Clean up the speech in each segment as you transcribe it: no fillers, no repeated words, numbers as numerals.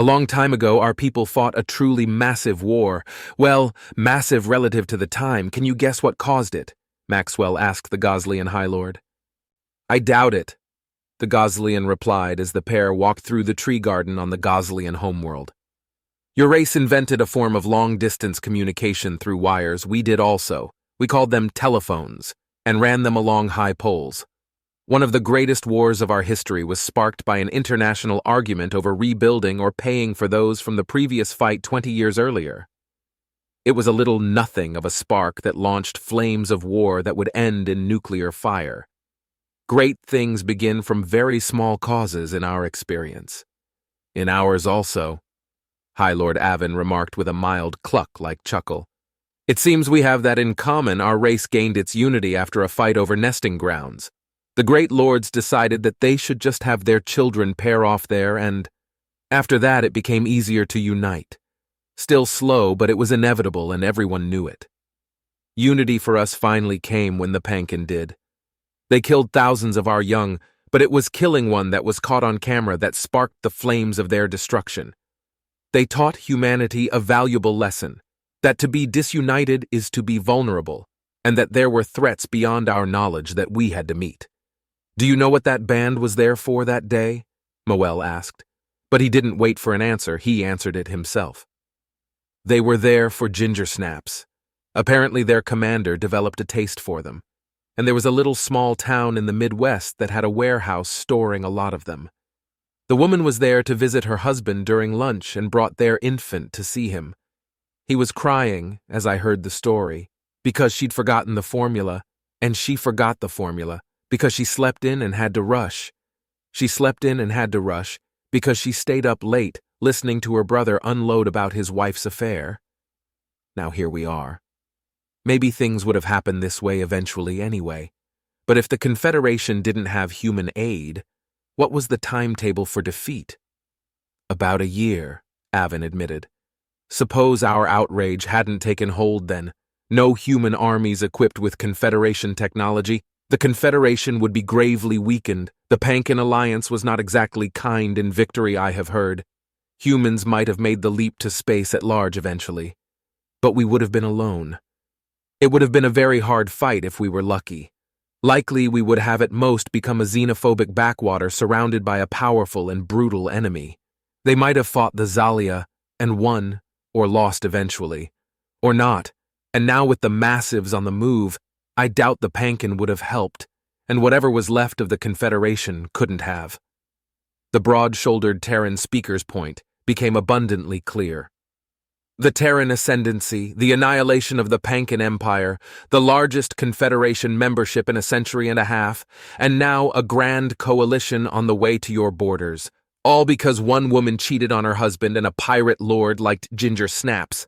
A long time ago, our people fought a truly massive war. Well, massive relative to the time. Can you guess what caused it? Maxwell asked the Goslian High Lord. I doubt it, the Goslian replied as the pair walked through the tree garden on the Goslian homeworld. Your race invented a form of long-distance communication through wires. We did also. We called them telephones, and ran them along high poles. One of the greatest wars of our history was sparked by an international argument over rebuilding or paying for those from the previous fight 20 years earlier. It was a little nothing of a spark that launched flames of war that would end in nuclear fire. Great things begin from very small causes in our experience. In ours also, High Lord Avon remarked with a mild cluck-like chuckle. It seems we have that in common. Our race gained its unity after a fight over nesting grounds. The great lords decided that they should just have their children pair off there, and after that it became easier to unite. Still slow, but it was inevitable and everyone knew it. Unity for us finally came when the Pankin did. They killed thousands of our young, but it was killing one that was caught on camera that sparked the flames of their destruction. They taught humanity a valuable lesson, that to be disunited is to be vulnerable, and that there were threats beyond our knowledge that we had to meet. Do you know what that band was there for that day? Moel asked, but he didn't wait for an answer. He answered it himself. They were there for ginger snaps. Apparently their commander developed a taste for them, and there was a little small town in the Midwest that had a warehouse storing a lot of them. The woman was there to visit her husband during lunch and brought their infant to see him. He was crying, as I heard the story, because she'd forgotten the formula, and she forgot the formula because she slept in and had to rush. She slept in and had to rush because she stayed up late listening to her brother unload about his wife's affair. Now here we are. Maybe things would have happened this way eventually anyway, but if the Confederation didn't have human aid, what was the timetable for defeat? About a year, Avon admitted. Suppose our outrage hadn't taken hold then. No human armies equipped with Confederation technology. The Confederation would be gravely weakened. The Pankin Alliance was not exactly kind in victory, I have heard. Humans might have made the leap to space at large eventually. But we would have been alone. It would have been a very hard fight if we were lucky. Likely we would have at most become a xenophobic backwater surrounded by a powerful and brutal enemy. They might have fought the Zalia and won, or lost eventually. Or not, and now with the massives on the move, I doubt the Pankin would have helped, and whatever was left of the Confederation couldn't have. The broad-shouldered Terran speaker's point became abundantly clear. The Terran ascendancy, the annihilation of the Pankin Empire, the largest Confederation membership in a century and a half, and now a grand coalition on the way to your borders, all because one woman cheated on her husband and a pirate lord liked ginger snaps.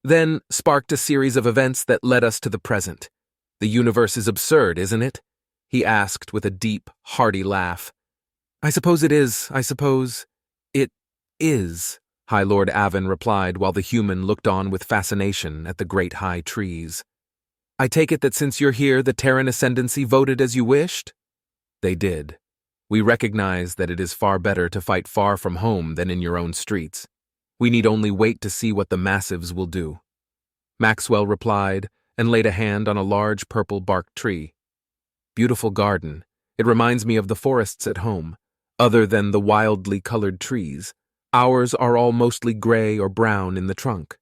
Then sparked a series of events that led us to the present. The universe is absurd, isn't it? He asked with a deep, hearty laugh. I suppose it is. I suppose it is, High Lord Avon replied while the human looked on with fascination at the great high trees. I take it that since you're here, the Terran Ascendancy voted as you wished? They did. We recognize that it is far better to fight far from home than in your own streets. We need only wait to see what the massives will do. Maxwell replied and laid a hand on a large purple-barked tree. Beautiful garden. It reminds me of the forests at home. Other than the wildly colored trees, ours are all mostly gray or brown in the trunk.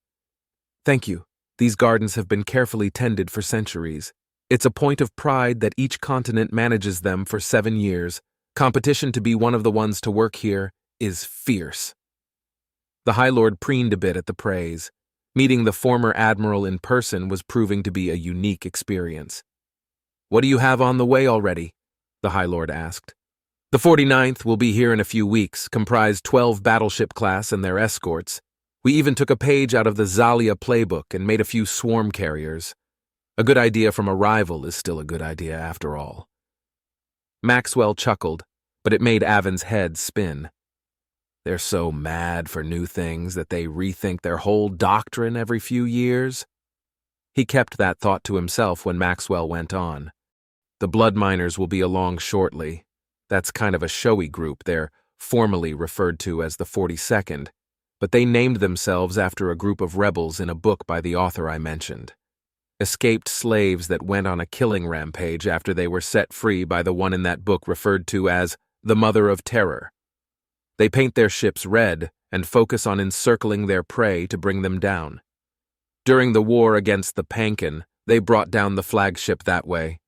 Thank you. These gardens have been carefully tended for centuries. It's a point of pride that each continent manages them for 7 years. Competition to be one of the ones to work here is fierce. The High Lord preened a bit at the praise. Meeting the former admiral in person was proving to be a unique experience. What do you have on the way already? The High Lord asked. The 49th will be here in a few weeks, comprised 12 battleship class and their escorts. We even took a page out of the Zalia playbook and made a few swarm carriers. A good idea from a rival is still a good idea after all. Maxwell chuckled, but it made Avon's head spin. They're so mad for new things that they rethink their whole doctrine every few years. He kept that thought to himself when Maxwell went on. The Blood Miners will be along shortly. That's kind of a showy group. They're formally referred to as the 42nd. but they named themselves after a group of rebels in a book by the author I mentioned. Escaped slaves that went on a killing rampage after they were set free by the one in that book referred to as the Mother of Terror. They paint their ships red and focus on encircling their prey to bring them down. During the war against the Pankin, they brought down the flagship that way.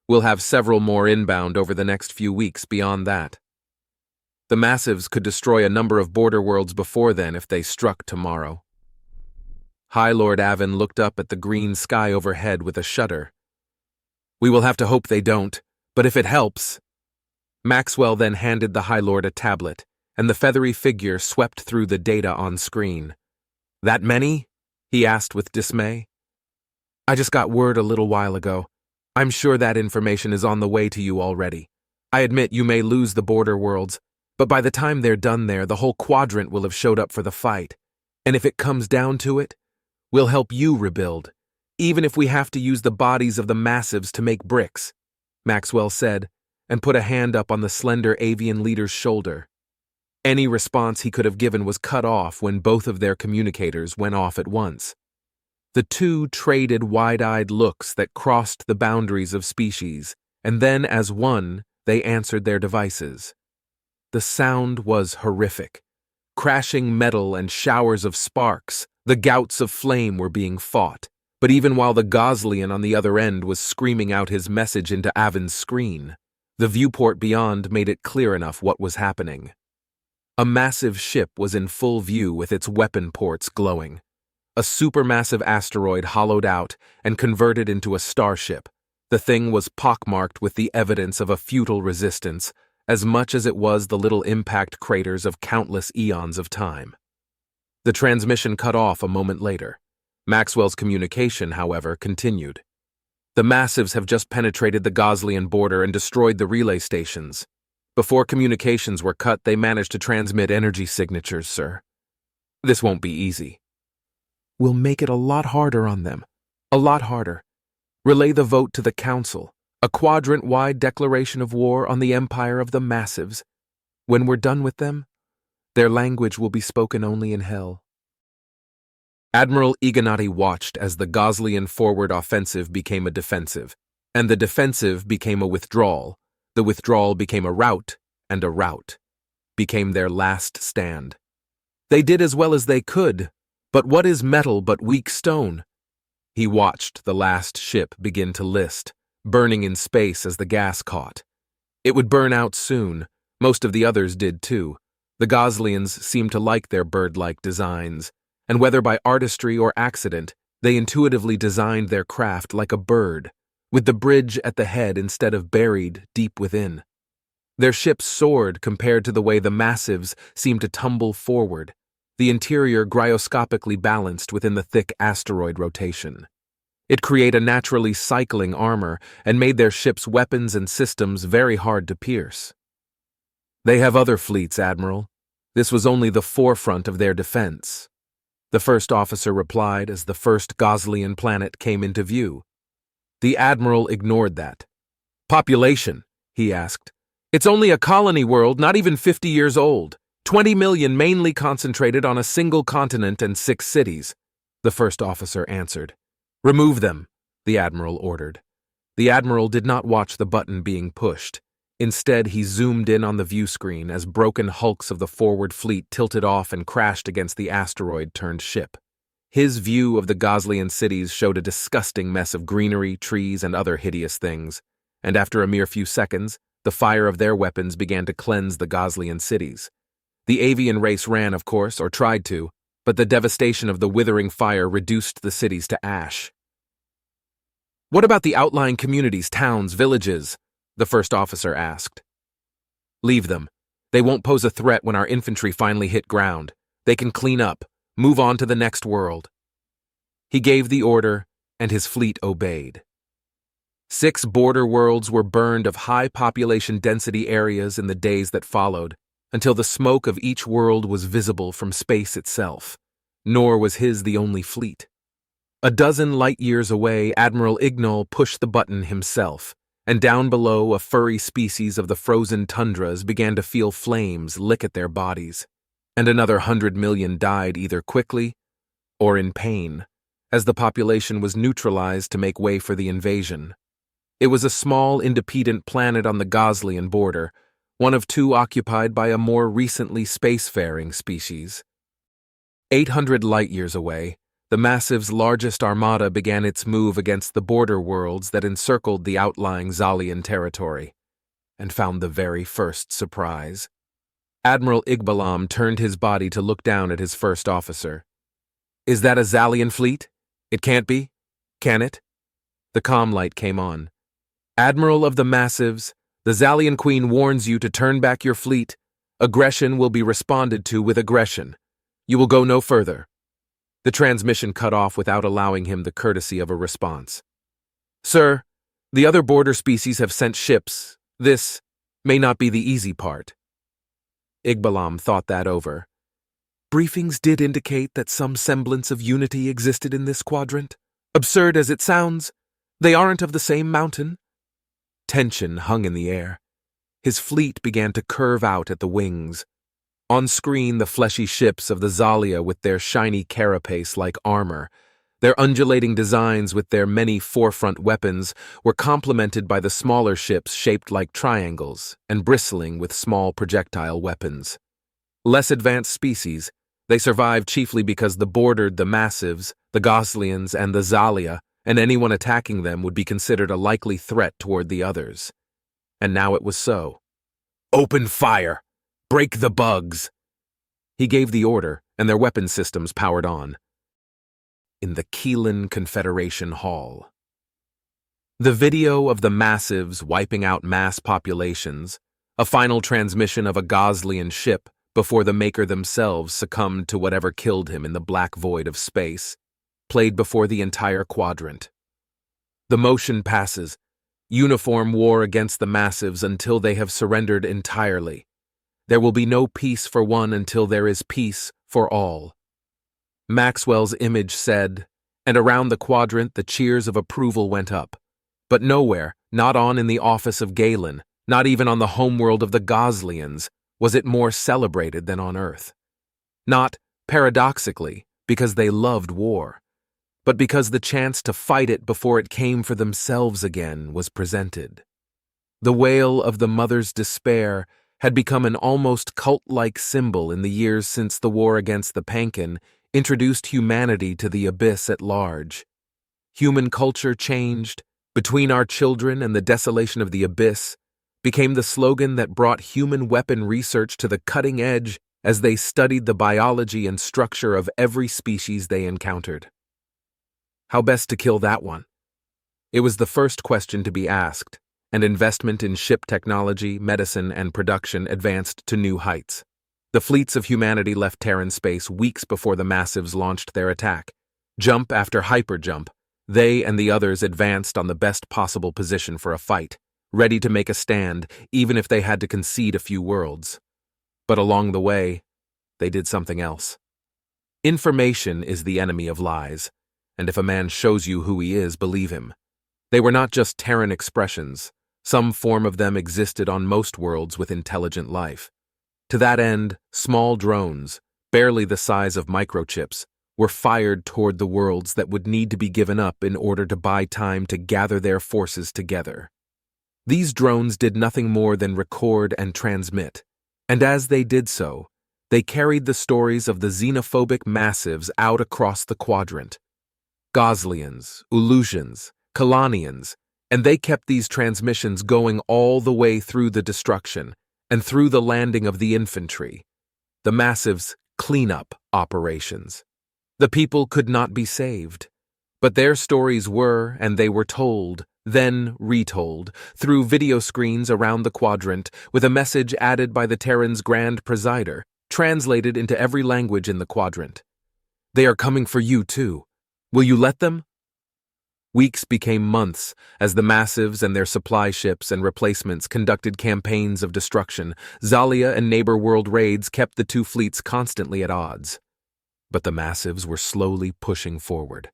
We'll have several more inbound over the next few weeks beyond that. The Massives could destroy a number of border worlds before then if they struck tomorrow. High Lord Avon looked up at the green sky overhead with a shudder. We will have to hope they don't, but if it helps. Maxwell then handed the High Lord a tablet, and the feathery figure swept through the data on screen. That many? He asked with dismay. I just got word a little while ago. I'm sure that information is on the way to you already. I admit you may lose the border worlds, but by the time they're done there, the whole quadrant will have showed up for the fight. And if it comes down to it, we'll help you rebuild, even if we have to use the bodies of the Massives to make bricks, Maxwell said, and put a hand up on the slender avian leader's shoulder. Any response he could have given was cut off when both of their communicators went off at once. The two traded wide-eyed looks that crossed the boundaries of species, and then as one, they answered their devices. The sound was horrific. Crashing metal and showers of sparks, the gouts of flame were being fought, but even while the Goslian on the other end was screaming out his message into Avon's screen, the viewport beyond made it clear enough what was happening. A massive ship was in full view with its weapon ports glowing. A supermassive asteroid hollowed out and converted into a starship. The thing was pockmarked with the evidence of a futile resistance, as much as it was the little impact craters of countless eons of time. The transmission cut off a moment later. Maxwell's communication, however, continued. The Massives have just penetrated the Goslian border and destroyed the relay stations. Before communications were cut, they managed to transmit energy signatures, sir. This won't be easy. We'll make it a lot harder on them. A lot harder. Relay the vote to the Council. A quadrant-wide declaration of war on the empire of the Massives. When we're done with them, their language will be spoken only in hell. Admiral Iganati watched as the Goslian forward offensive became a defensive, and the defensive became a withdrawal. The withdrawal became a rout, and a rout became their last stand. They did as well as they could, but what is metal but weak stone? He watched the last ship begin to list, burning in space as the gas caught. It would burn out soon. Most of the others did too. The Goslians seemed to like their bird-like designs, and whether by artistry or accident, they intuitively designed their craft like a bird, with the bridge at the head instead of buried deep within. Their ships soared compared to the way the Massives seemed to tumble forward, the interior gyroscopically balanced within the thick asteroid rotation. It created a naturally cycling armor and made their ships' weapons and systems very hard to pierce. They have other fleets, Admiral. This was only the forefront of their defense. The first officer replied as the first Goslian planet came into view. The Admiral ignored that. Population, he asked. It's only a colony world, not even 50 years old. 20 million mainly concentrated on a single continent and 6 cities, the first officer answered. Remove them, the Admiral ordered. The Admiral did not watch the button being pushed. Instead, he zoomed in on the view screen as broken hulks of the forward fleet tilted off and crashed against the asteroid-turned ship. His view of the Goslian cities showed a disgusting mess of greenery, trees, and other hideous things, and after a mere few seconds, the fire of their weapons began to cleanse the Goslian cities. The avian race ran, of course, or tried to, but the devastation of the withering fire reduced the cities to ash. What about the outlying communities, towns, villages? The first officer asked. Leave them. They won't pose a threat when our infantry finally hit ground. They can clean up, move on to the next world. He gave the order, and his fleet obeyed. 6 border worlds were burned of high population density areas in the days that followed, until the smoke of each world was visible from space itself. Nor was his the only fleet. A dozen light-years away, Admiral Ignol pushed the button himself, and down below, a furry species of the frozen tundras began to feel flames lick at their bodies. and another 100 million died either quickly or in pain, as the population was neutralized to make way for the invasion. It was a small, independent planet on the Goslian border, one of two occupied by a more recently spacefaring species. 800 light-years away, the Massive's largest armada began its move against the border worlds that encircled the outlying Zalian territory, and found the very first surprise. Admiral Igbalam turned his body to look down at his first officer. "Is that a Zalian fleet? It can't be? Can it?" The comm light came on. "Admiral of the Massives, the Zalian Queen warns you to turn back your fleet. Aggression will be responded to with aggression. You will go no further." The transmission cut off without allowing him the courtesy of a response. "Sir, the other border species have sent ships. This may not be the easy part." Igbalam thought that over. Briefings did indicate that some semblance of unity existed in this quadrant. Absurd as it sounds, they aren't of the same mountain. Tension hung in the air. His fleet began to curve out at the wings. On screen, the fleshy ships of the Zalia with their shiny carapace like armor, their undulating designs with their many forefront weapons, were complemented by the smaller ships shaped like triangles and bristling with small projectile weapons. Less advanced species, they survived chiefly because the bordered the Massives, the Goslians, and the Zalia, and anyone attacking them would be considered a likely threat toward the others. And now it was so. "Open fire! Break the bugs!" He gave the order, and their weapon systems powered on. In the Keelan Confederation Hall. The video of the Massives wiping out mass populations, a final transmission of a Goslian ship before the Maker themselves succumbed to whatever killed him in the black void of space, played before the entire quadrant. The motion passes, uniform war against the Massives until they have surrendered entirely. There will be no peace for one until there is peace for all. Maxwell's image said, and around the quadrant the cheers of approval went up. But nowhere, not on in the office of Galen, not even on the homeworld of the Goslians, was it more celebrated than on Earth. Not, paradoxically, because they loved war, but because the chance to fight it before it came for themselves again was presented. The wail of the mother's despair had become an almost cult-like symbol in the years since the war against the Pankin introduced humanity to the abyss at large. Human culture changed, between our children and the desolation of the abyss, became the slogan that brought human weapon research to the cutting edge as they studied the biology and structure of every species they encountered. How best to kill that one? It was the first question to be asked, and investment in ship technology, medicine, and production advanced to new heights. The fleets of humanity left Terran space weeks before the Massives launched their attack. Jump after hyperjump, they and the others advanced on the best possible position for a fight, ready to make a stand even if they had to concede a few worlds. But along the way, they did something else. Information is the enemy of lies, and if a man shows you who he is, believe him. They were not just Terran expressions. Some form of them existed on most worlds with intelligent life. To that end, small drones, barely the size of microchips, were fired toward the worlds that would need to be given up in order to buy time to gather their forces together. These drones did nothing more than record and transmit, and as they did so, they carried the stories of the xenophobic Massives out across the quadrant. Goslians, Ulusians, Kalanians, and they kept these transmissions going all the way through the destruction and through the landing of the infantry, the Massives' cleanup operations. The people could not be saved, but their stories were, and they were told, then retold, through video screens around the quadrant with a message added by the Terran's Grand Presider, translated into every language in the quadrant. "They are coming for you, too. Will you let them?" Weeks became months as the Massives and their supply ships and replacements conducted campaigns of destruction. Zalia and neighbor world raids kept the two fleets constantly at odds. But the Massives were slowly pushing forward.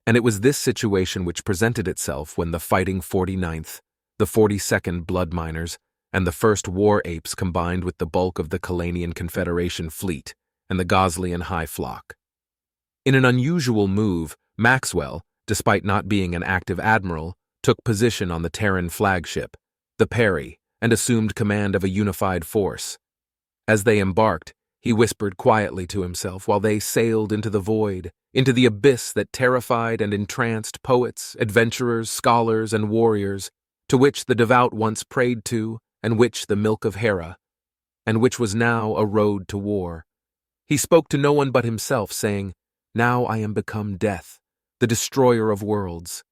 And it was this situation which presented itself when the Fighting 49th, the 42nd Blood Miners, and the 1st War Apes combined with the bulk of the Kalanian Confederation fleet and the Goslian High flock. In an unusual move, Maxwell, despite not being an active admiral, took position on the Terran flagship, the Perry, and assumed command of a unified force. As they embarked, he whispered quietly to himself while they sailed into the void, into the abyss that terrified and entranced poets, adventurers, scholars, and warriors, to which the devout once prayed to, and which the milk of Hera, and which was now a road to war. He spoke to no one but himself, saying, "Now I am become death, the destroyer of worlds.